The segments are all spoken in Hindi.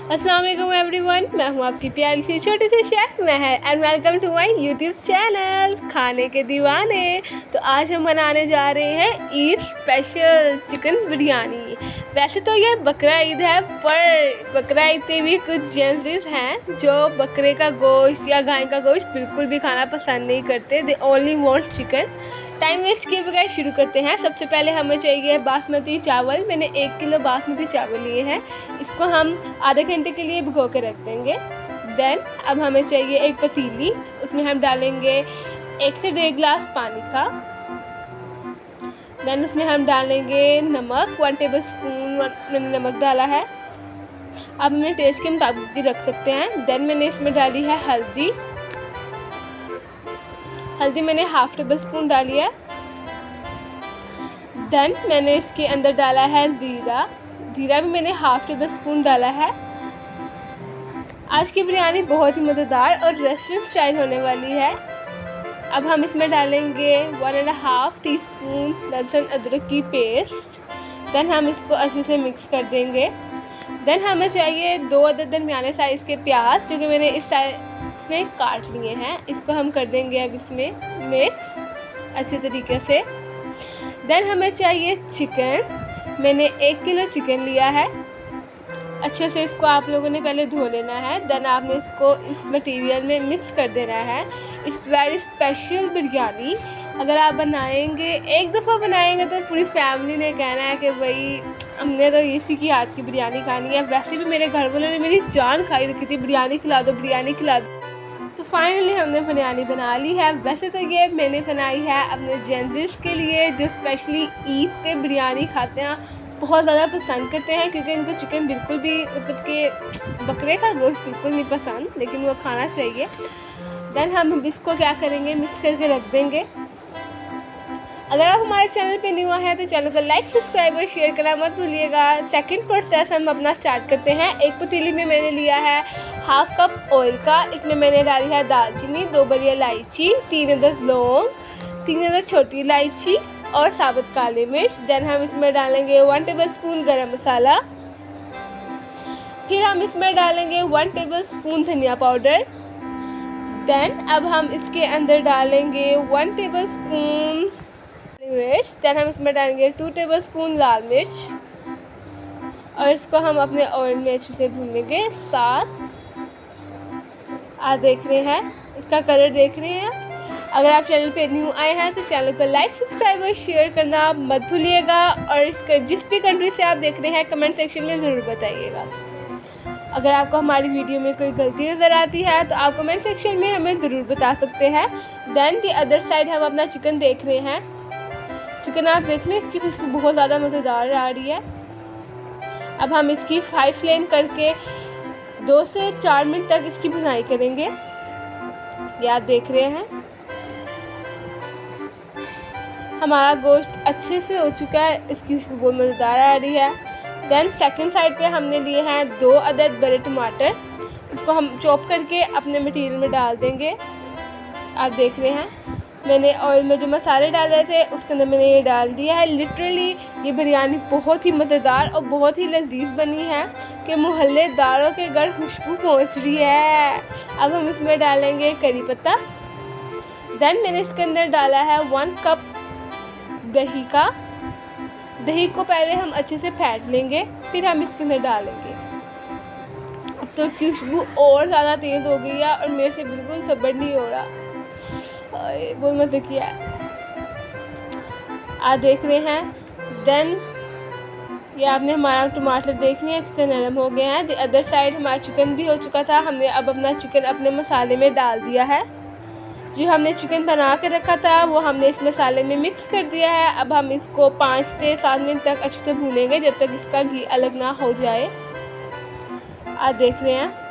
अस्सलाम वालेकुम एवरीवन, मैं हूँ आपकी प्यारी सी छोटी सी chef Mehar and welcome to my YouTube channel खाने के दीवाने। तो आज हम बनाने जा रहे हैं ईद स्पेशल चिकन बिरयानी। वैसे तो ये बकरा ईद है, पर बकरा ईद के भी कुछ जेंट्स हैं जो बकरे का गोश्त या गाय का गोश्त बिल्कुल भी खाना पसंद नहीं करते। They only want chicken. Time waste किए बगैर शुरू करते हैं। सबसे पहले हमें चाहिए बासमती चावल। मैंने 1 किलो बासमती चावल लिए हैं। इसको हम आधे घंटे के लिए भिगो के रख देंगे। देन अब हमें चाहिए एक पतीली, उसमें हम डालेंगे 1 से 1.5 गिलास पानी का। देन उसमें हम डालेंगे नमक, 1 टेबल स्पून मैंने नमक डाला है। अब हमें टेस्ट के मुताबिक भी रख सकते हैं। देन मैंने इसमें डाली है हल्दी मैंने 1/2 टेबल स्पून डाली है। देन मैंने इसके अंदर डाला है ज़ीरा भी मैंने 1/2 टेबल स्पून डाला है। आज की बिरयानी बहुत ही मज़ेदार और रेस्टोरेंट स्टाइल होने वाली है। अब हम इसमें डालेंगे 1.5 टीस्पून लहसुन अदरक की पेस्ट। देन हम इसको अच्छे से मिक्स कर देंगे। देन हमें चाहिए 2 अदद दरमियाने साइज़ के प्याज, जो कि मैंने इसमें काट लिए हैं। इसको हम कर देंगे अब इसमें मिक्स अच्छे तरीके से। देन हमें चाहिए चिकन। मैंने 1 किलो चिकन लिया है। अच्छे से इसको आप लोगों ने पहले धो लेना है। देन आपने इसको इस मटेरियल में मिक्स कर देना है। It's very special biryani. अगर आप बनाएंगे, एक दफ़ा बनाएंगे तो पूरी फैमिली ने कहना है कि भाई हमने तो इसी की हाथ की बिरयानी खानी है। वैसे भी मेरे घर वालों ने मेरी जान खाई रखी थी, बिरयानी खिला दो बिरयानी खिला दो। तो फाइनली हमने बिरयानी बना ली है। वैसे तो ये मैंने बनाई है अपने जेंट्स के लिए, जो स्पेशली ईद पे बिरयानी खाते हैं, बहुत ज़्यादा पसंद करते हैं, क्योंकि उनको चिकन बिल्कुल भी मतलब कि बकरे का गोश्त बिल्कुल नहीं पसंद, लेकिन वो खाना चाहिए। देन हम इसको क्या करेंगे, मिक्स करके रख देंगे। अगर आप हमारे चैनल पे न्यू हैं तो चैनल को लाइक, सब्सक्राइब और शेयर करना मत भूलिएगा। सेकंड प्रोसेस हम अपना स्टार्ट करते हैं। एक पतीली में मैंने लिया है 1/2 कप ऑयल का। इसमें मैंने डाली है दालचीनी, 2 बड़ी इलायची, 3 अदद लौंग, 3 अदद छोटी इलायची और साबुत काली मिर्च। देन हम इसमें डालेंगे 1 टेबल स्पून गरम मसाला। फिर हम इसमें डालेंगे 1 टेबल स्पून धनिया पाउडर। देन अब हम इसके अंदर डालेंगे 1 टेबल स्पून मिर्च। देन हम इसमें डालेंगे 2 टेबल स्पून लाल मिर्च और इसको हम अपने ऑयल में अच्छे से भूनेंगे। साथ आप देख रहे हैं, इसका कलर देख रहे हैं। अगर आप चैनल पे न्यू आए हैं तो चैनल को लाइक, सब्सक्राइब और शेयर करना मत भूलिएगा। और इसके जिस भी कंट्री से आप देख रहे हैं कमेंट सेक्शन में ज़रूर बताइएगा। अगर आपको हमारी वीडियो में कोई गलती नज़र आती है तो आप कमेंट सेक्शन में हमें ज़रूर बता सकते हैं। देन दी अदर साइड हम अपना चिकन देख रहे हैं। चिकन आप देख लें, इसकी खुशबू बहुत ज़्यादा मज़ेदार आ रही है। अब हम इसकी 5 फ्लेम करके 2 से 4 मिनट तक इसकी भुनाई करेंगे। ये आप देख रहे हैं हमारा गोश्त अच्छे से हो चुका है, इसकी खुशबू बहुत मज़ेदार आ रही है। देन सेकंड साइड पे हमने लिए हैं 2 अदद बड़े टमाटर। इसको हम चॉप करके अपने मटेरियल में डाल देंगे। आप देख रहे हैं मैंने ऑयल में जो मसाले डाले थे उसके अंदर मैंने ये डाल दिया है। लिटरली ये बिरयानी बहुत ही मज़ेदार और बहुत ही लजीज बनी है कि मोहल्लेदारों के घर खुशबू पहुंच रही है। अब हम इसमें डालेंगे करी पत्ता। देन मैंने इसके अंदर डाला है 1 कप दही का। दही को पहले हम अच्छे से फेंट लेंगे, फिर हम इसके अंदर डालेंगे। अब तो इसकी खुशबू और ज़्यादा तेज़ हो गई है और मेरे से बिल्कुल सब्र नहीं हो रहा। बहुत मज़े किया है, आप देख रहे हैं। देन ये आपने हमारा टमाटर देख लिया, अच्छे से नरम हो गए हैं। द अदर साइड हमारा चिकन भी हो चुका था। हमने अब अपना चिकन अपने मसाले में डाल दिया है। जो हमने चिकन बना के रखा था वो हमने इस मसाले में मिक्स कर दिया है। अब हम इसको 5 से 7 मिनट तक अच्छे से भूनेंगे, जब तक इसका घी अलग ना हो जाए। आप देख रहे हैं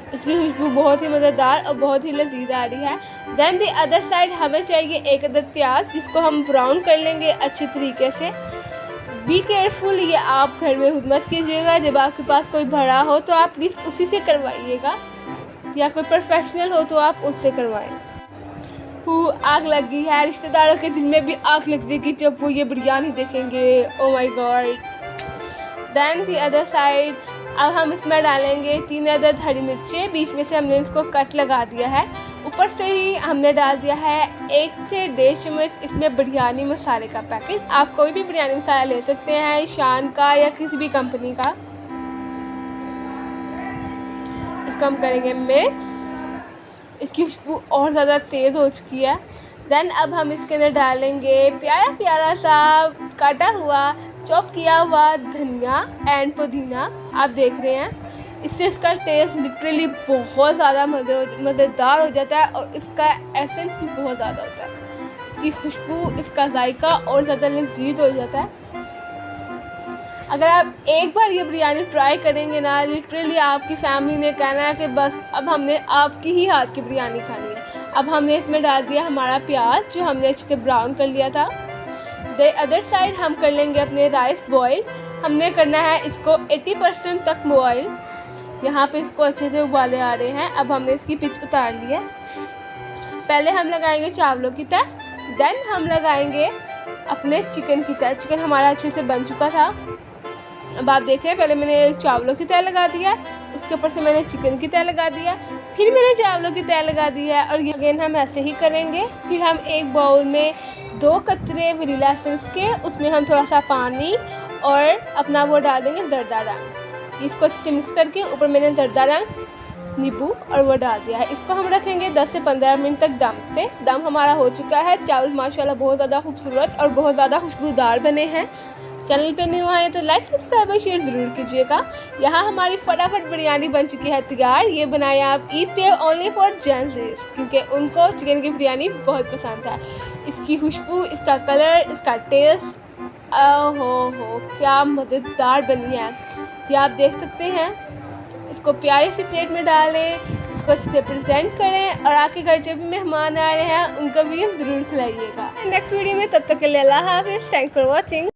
इसकी खुशबू बहुत ही मज़ेदार और बहुत ही लजीज आ रही है। देन दी अदर साइड हमें चाहिए 1 अदद प्याज, जिसको हम ब्राउन कर लेंगे अच्छे तरीके से। बी केयरफुल, ये आप घर में खुद मत कीजिएगा। जब आपके पास कोई बड़ा हो तो आप प्लीज़ उसी से करवाइएगा, या कोई प्रोफेशनल हो तो आप उससे करवाएं। आग लग गई है, रिश्तेदारों के दिल में भी आग लग जाएगी जब वो ये बिरयानी देखेंगे। Oh my god. Then the other side अब हम इसमें डालेंगे 3 अदद हरी मिर्चें, बीच में से हमने इसको कट लगा दिया है। ऊपर से ही हमने डाल दिया है 1 से 1.5 चम्मच इसमें बिरयानी मसाले का पैकेट। आप कोई भी बिरयानी मसाला ले सकते हैं, शान का या किसी भी कंपनी का। इसको हम करेंगे मिक्स। इसकी खुशबू और ज़्यादा तेज़ हो चुकी है। देन अब हम इसके अंदर डालेंगे प्यारा प्यारा सा काटा हुआ चॉप किया हुआ धनिया एंड पुदीना। आप देख रहे हैं, इससे इसका टेस्ट लिटरली बहुत ज़्यादा मज़ेदार हो जाता है और इसका एसेंस भी बहुत ज़्यादा होता है। इसकी खुशबू, इसका जायका और ज़्यादा लजीज हो जाता है। अगर आप एक बार ये बिरयानी ट्राई करेंगे ना, लिटरली आपकी फैमिली ने कहना है कि बस अब हमने आपकी ही हाथ की बिरयानी खानी है। अब हमने इसमें डाल दिया हमारा प्याज, जो हमने अच्छे से ब्राउन कर लिया था। द अदर साइड हम कर लेंगे अपने राइस बॉयल। हमने करना है इसको 80% तक बॉयल। यहाँ पे इसको अच्छे से उबाले आ रहे हैं। अब हमने इसकी पिच उतार ली है। पहले हम लगाएंगे चावलों की तह, देन हम लगाएंगे अपने चिकन की तह। चिकन हमारा अच्छे से बन चुका था। अब आप देख रहे हैं, पहले मैंने चावलों की तह लगा दिया, उसके ऊपर से मैंने चिकन की तह लगा दिया, फिर मैंने चावलों की तह लगा दी है। और अगेन हम ऐसे ही करेंगे। फिर हम एक बाउल में 2 कतरे वनीला एसेंस के, उसमें हम थोड़ा सा पानी और अपना वो डाल देंगे जर्दा रंग। इसको अच्छे से मिक्स करके ऊपर मैंने जर्दा रंग, नींबू और वो डाल दिया है। इसको हम रखेंगे 10 से 15 मिनट तक दम पे। दम हमारा हो चुका है। चावल माशाल्लाह बहुत ज़्यादा खूबसूरत और बहुत ज़्यादा खुशबूदार बने हैं। चैनल पे न्यू आए तो लाइक सब्सक्राइब और शेयर ज़रूर कीजिएगा। यहाँ हमारी फटाफट बिरयानी बन चुकी है तैयार। ये बनाए आप ईद पे ओनली फॉर जेंट्स, क्योंकि उनको चिकन की बिरयानी बहुत पसंद है। इसकी खुशबू, इसका कलर, इसका टेस्ट, हो क्या मज़ेदार बनी है। ये आप देख सकते हैं। इसको प्यारी सी प्लेट में डालें, इसको अच्छे से प्रेजेंट करें और आपके घर जब भी मेहमान आ रहे हैं उनको भी ज़रूर खिलाइएगा। नेक्स्ट वीडियो में, तब तक के लिए अल्लाह हाफ़िज़। Thanks for watching.